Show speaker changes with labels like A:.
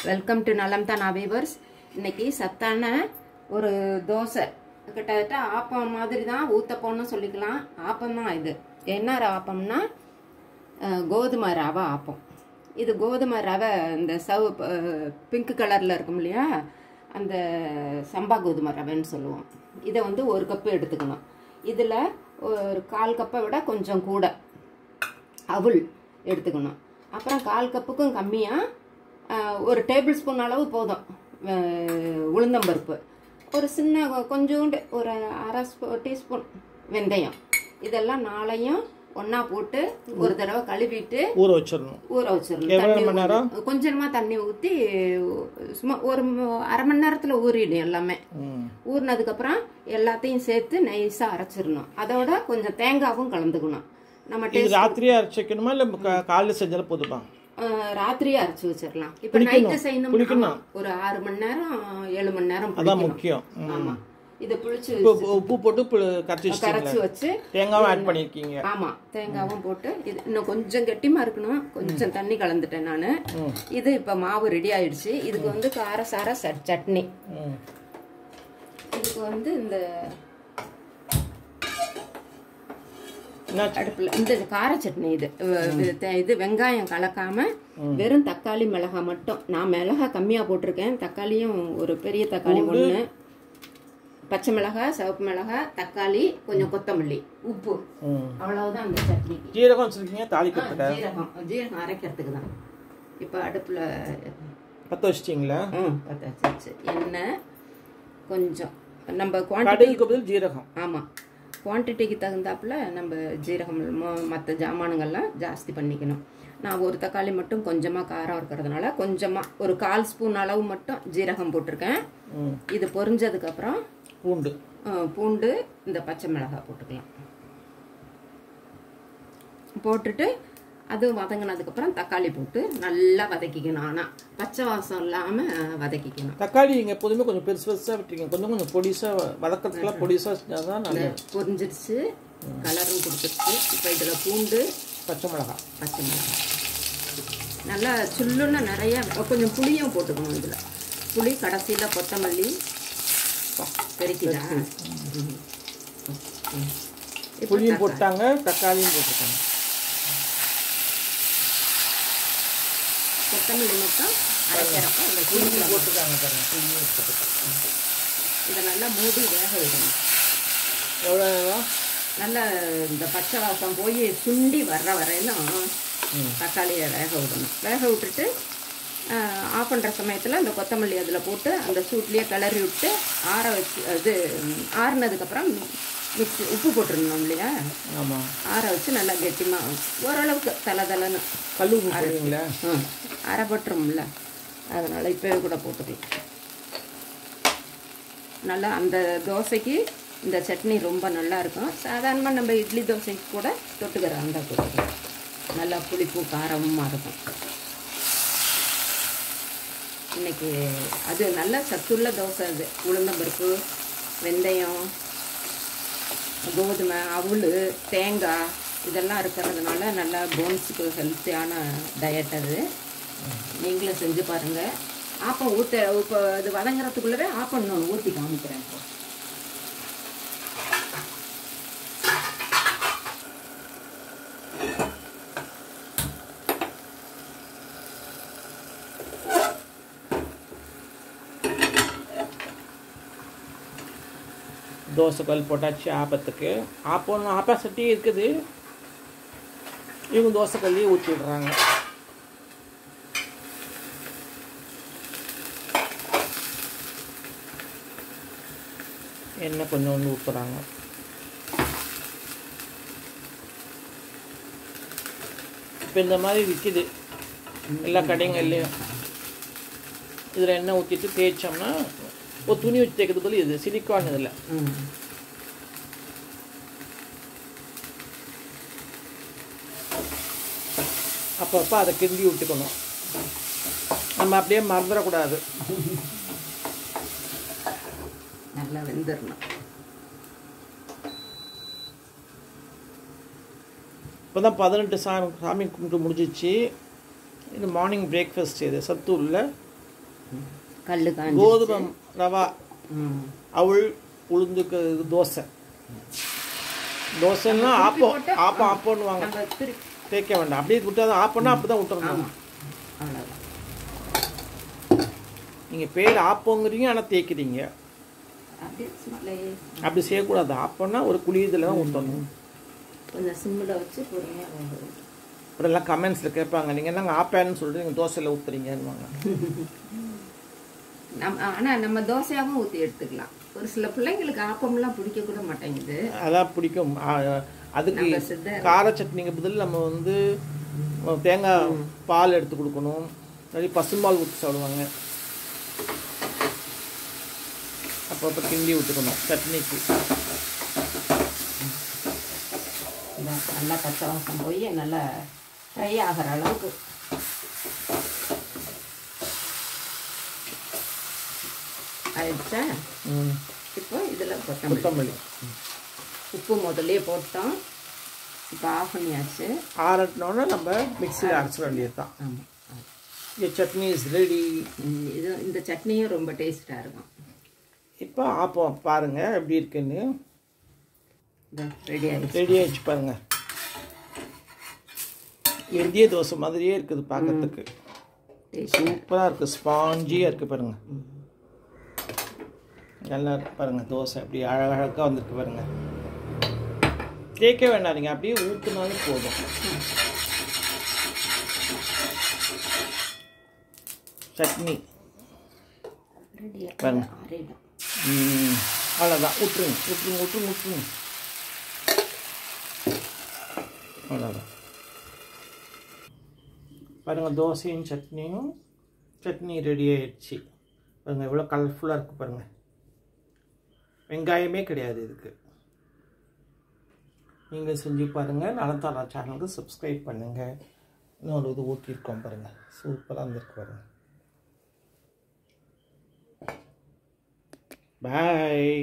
A: Welcome to நலம்தான் viewers. இன்னைக்கு சத்தான ஒரு தோசை, கிட்டத்தட்ட ஆப்பம் மாதிரி தான், ஊத்தப்பம்னு சொல்லிக்கலாம். ஆப்பம் தான் இது. என்ன ஆப்பம்னா கோதுமை ரவை ஆப்பம். இது கோதுமை ரவை இந்த பிங்க் கலரில் இருக்கும் இல்லையா, அந்த சம்பா கோதுமை ரவைன்னு சொல்லுவோம். இதை வந்து 1 கப்பு எடுத்துக்கணும். இதில் ஒரு 1/4 கப்பை விட கொஞ்சம் கூட அவுள் எடுத்துக்கணும். அப்புறம் 1/4 கப்புக்கும் கம்மியாக 1 டேபிள் ஸ்பூன் அளவு போதும் உளுந்தம்பருப்பு. ஒரு சின்ன கொஞ்சோண்டு ஒரு 1/2 டீஸ்பூன் வெந்தயம். இதெல்லாம் நாளையும் ஒன்றா போட்டு ஒரு தடவை கழுவிட்டு ஊற வச்சிடணும். கொஞ்சமாக தண்ணி ஊற்றி சும்மா ஒரு 1/2 மணி நேரத்தில் ஊறிடும். எல்லாமே ஊறினதுக்கப்புறம் எல்லாத்தையும் சேர்த்து நைஸாக அரைச்சிடணும். அதோட கொஞ்சம் தேங்காவும் கலந்துக்கணும். நம்ம
B: ராத்திரியே அரைச்சி வைக்கணுமா இல்லை காலையில் செஞ்சாலும் போதுமா?
A: ராத்திரியே அரைச்சி வச்சிடலாம். இப்ப நைட்டு செய்யணும்னா ஒரு 6 மணி நேரம் 7 மணி நேரம்
B: முக்கியம்.
A: ஆமா, இத புளிச்சு
B: உப்பு போட்டு கரைச்சி வச்சு தேங்காவும் ஆட் பண்ணிருக்கீங்க.
A: ஆமா, தேங்காவும் போட்டு இது இன்னும் கொஞ்சம் கெட்டிமா இருக்கணும். கொஞ்சம் தண்ணி கலந்துட்டேன் நானு. இது இப்ப மாவு ரெடி ஆயிடுச்சு. இதுக்கு வந்து காரசார சட்னி. இதுக்கு வந்து இந்த அடுப்புல இந்த கார சட்னி. இது வெங்காயம் கலக்காம வெறும் தக்காளி மிளகாய் மட்டும். நான் மிளகாய் கம்மியா போட்டிருக்கேன். தக்காளியும் ஒரு பெரிய தக்காளி 1, பச்சை மிளகாய், சிவப்பு மிளகாய், தக்காளி, கொஞ்சம் கொத்தமல்லி, உப்பு, அவ்வளவுதான் அந்த சட்னி.
B: ஜீரகம் வச்சிருக்கீங்க தாளிக்கிறதுக்கு?
A: ஜீரகம் அரைக்கிறதுக்கு தான். இப்ப அடுப்புல
B: பத்த வச்சிட்டீங்களா?
A: பத்த வச்சாச்சு. எண்ணெய் கொஞ்சம் நம்ம குவான்டிட்டி
B: ஜீரகம்.
A: ஆமா, குவான்டிட்டிக்கு தகுந்தாப்புல நம்ம ஜீரகம் மற்ற ஜாமானுங்கள்லாம் ஜாஸ்தி பண்ணிக்கணும். நான் ஒரு தக்காளி மட்டும் கொஞ்சமாக காரம் இருக்கிறதுனால கொஞ்சமாக ஒரு 1/4 ஸ்பூன் அளவு மட்டும் ஜீரகம் போட்டிருக்கேன். இது பொரிஞ்சதுக்கப்புறம் பூண்டு இந்த பச்சை மிளகாய் போட்டுக்கலாம். போட்டுட்டு அது வதங்கினதுக்கப்புறம் தக்காளி போட்டு நல்லா வதக்கிக்கணும். ஆனால் பச்சை வாசம் இல்லாமல் வதக்கிக்கணும்.
B: தக்காளி நீங்கள் எப்போதுமே கொஞ்சம் பெருசாக விட்டுருக்கீங்க. கொஞ்சம் பொடிசாக வதக்கிறதுக்குலாம் பொடிசாக செஞ்சால் தான் நல்லா
A: பொரிஞ்சிருச்சு, கலரும் கொடுத்துருச்சு. இப்போ இதில் பூண்டு,
B: பச்சை மிளகாய்
A: நல்லா சுள்ளுன்னு நிறைய கொஞ்சம் புளியும் போட்டுக்கணும். இதில் புளி, கடைசியில் கொத்தமல்லி பெருக்கிதான்.
B: புளியும் போட்டாங்க, தக்காளியும் போட்டுருக்காங்க.
A: கொத்தமல்லி மட்டும் அரைக்கிறப்ப அந்த புளி போட்டுருக்காங்க. இதை நல்லா மூடி வேக விடணும்.
B: எவ்வளோ
A: நல்லா இந்த பச்சை வாசம் போய் சுண்டி வர்ற வரையிலும் தக்காளியை வேக விடணும். வேக விட்டுட்டு ஆஃப் பண்ணுற சமயத்தில் அந்த கொத்தமல்லி அதில் போட்டு அந்த சூட்லேயே கிளறி விட்டு ஆற வச்சு, அது ஆறுனதுக்கப்புறம் மிக்ஸி உப்பு போட்டுருந்தோம் இல்லையா,
B: ஆமாம்,
A: ஆற வச்சு நல்லா கெட்டிமாக ஓரளவுக்கு தலைன்னு
B: கல்லு
A: அரைப்பட்டுரும்ல, அதனால் இப்போவே கூட போட்டுக்கலாம். நல்லா அந்த தோசைக்கு இந்த சட்னி ரொம்ப நல்லா இருக்கும். சாதாரணமாக நம்ம இட்லி தோசைக்கு கூட தொட்டுக்கிற அந்த கூட நல்லா புளிப்பு காரமாக இருக்கும். இன்னைக்கு அது நல்ல சத்துள்ள தோசை. அது உளுந்தம்பருப்பு, வெந்தயம், கோதுமை, அவுள், தேங்காய் இதெல்லாம் இருக்கிறதுனால நல்லா போன்ஸுக்கு ஹெல்த்தியான டயட். அது நீங்களும் செஞ்சு பாருங்கள். ஆப்பம் இப்போ அது வதங்குறதுக்குள்ளவே ஆப்பம் நான் ஊற்றி காமிக்கிறேன்.
B: தோசைக்கல் போட்டாச்சு ஆப்பத்துக்கு. ஆப்பா சட்டி இருக்குது, இவங்க தோசைக்கல்லையே ஊற்றி விடுறாங்க. எண்ணெய் கொஞ்சம் ஊற்றுறாங்க. இப்போ இந்த மாதிரி விற்கிது எல்லா கடைங்கள்லையும். இதில் எண்ணெய் ஊற்றிட்டு தேய்ச்சோம்னா ஒரு துணி வச்சு தேய்க்கிறது போல இது சிலிக்கான். இதில் அப்பப்போ அதை கிண்டி விட்டுக்கணும். நம்ம அப்படியே மறந்துடக்கூடாது.
A: நல்லா வெந்துடணும்.
B: இப்போ தான் 18 சாமி கும்பிட்டு முடிஞ்சிச்சு. இது மார்னிங் பிரேக்ஃபாஸ்ட். இது சத்து உள்ள
A: கல் காஞ்சி
B: கோதுமை ரவா
A: ம்
B: அவள் உளுந்துக்கு தோசை. தோசைன்னா ஆப்பம்னு வாங்க,
A: நம்ம திருப்பி
B: தேய்க்க வேண்டாம். அப்படியே விட்டால் தான் ஆப்பம்னா அப்படி தான் விட்டுறணும்.
A: ஆமாம் அவ்வளோதான்.
B: நீங்கள் பேர் ஆப்போங்கிறீங்க, ஆனால் தேய்க்கிறீங்க.
A: அப்படியே சிம்மில்
B: அப்படி செய்யக்கூடாது. ஆப்பம்னா ஒரு குளியதில் தான் ஊற்றணும்.
A: கொஞ்சம் சிம்மில் வச்சு பொறுமையாக வேகும்.
B: அப்புறம் எல்லாம் கமெண்ட்ஸில் கேட்பாங்க, நீங்கள் என்னங்க ஆப்பேன்னு சொல்லிட்டு நீங்கள் தோசையில் ஊற்றுறீங்கன்னுவாங்க.
A: ஆனால் நம்ம தோசையாகவும் ஊற்றி எடுத்துக்கலாம். ஒரு சில பிள்ளைங்களுக்கு ஆப்பம்லாம் பிடிக்க கூட மாட்டேங்குது.
B: அதான் பிடிக்கும். அதுக்கு
A: நம்ம சித்த
B: கார சட்னிக்கு பதில் நம்ம வந்து தேங்காய் பால் எடுத்து கொடுக்கணும். நிறைய பசும்பால் ஊற்றி சாப்பிடுவாங்க. அப்போ கிண்டி விட்டுக்கணும் சட்னிக்கு.
A: நல்லா பச்சை வாசம் போய் நல்லா ஃப்ரை ஆகிற அளவுக்கு ஆயிடுச்சா? இப்போ இதில் கொத்தமல்லி உப்பு முதல்லே போட்டோம். இப்போ ஆஃப் பண்ணியாச்சு.
B: ஆறட்டினோன்னா நம்ம மிக்சியில் அரைச்சிட வேண்டியது தான்.
A: ஆமாம்,
B: இந்த சட்னி இஸ் ரெடி.
A: இது இந்த சட்னியும் ரொம்ப டேஸ்ட்டாக இருக்கும்.
B: இப்போ ஆப்பம் பாருங்கள் எப்படி இருக்குன்னு.
A: ரெடி ஆகிடுச்சு.
B: ரெடி ஆகிடுச்சு பாருங்கள். இந்திய தோசை மாதிரியே இருக்குது பார்க்கறதுக்கு. சூப்பராக இருக்குது, ஸ்பாஞ்சியாக இருக்குது பாருங்கள். நல்லா இருக்கு பாருங்கள். தோசை அப்படி அழகழகாக வந்துருக்கு பாருங்கள். தேய்க்க வேண்டாம், நீங்கள் அப்படியே ஊற்றுனாலும் போதும். சட்னி பாருங்க. அவ்வளோதான், விட்டுருங்க. அவ்வளோதான் பாருங்கள். தோசையும் சட்னியும் சட்னி ரெடி ஆயிடுச்சு பாருங்கள். எவ்வளோ கலர்ஃபுல்லாக இருக்குது பாருங்கள். வெங்காயமே கிடையாது இதுக்கு. நீங்கள் செஞ்சு பாருங்கள். நலந்தாரா சேனலுக்கு சப்ஸ்கிரைப் பண்ணுங்கள். இன்னொரு இது ஊற்றிருக்கோம் பாருங்கள். சூப்பராக இருந்திருக்கு பாருங்கள். பாய்.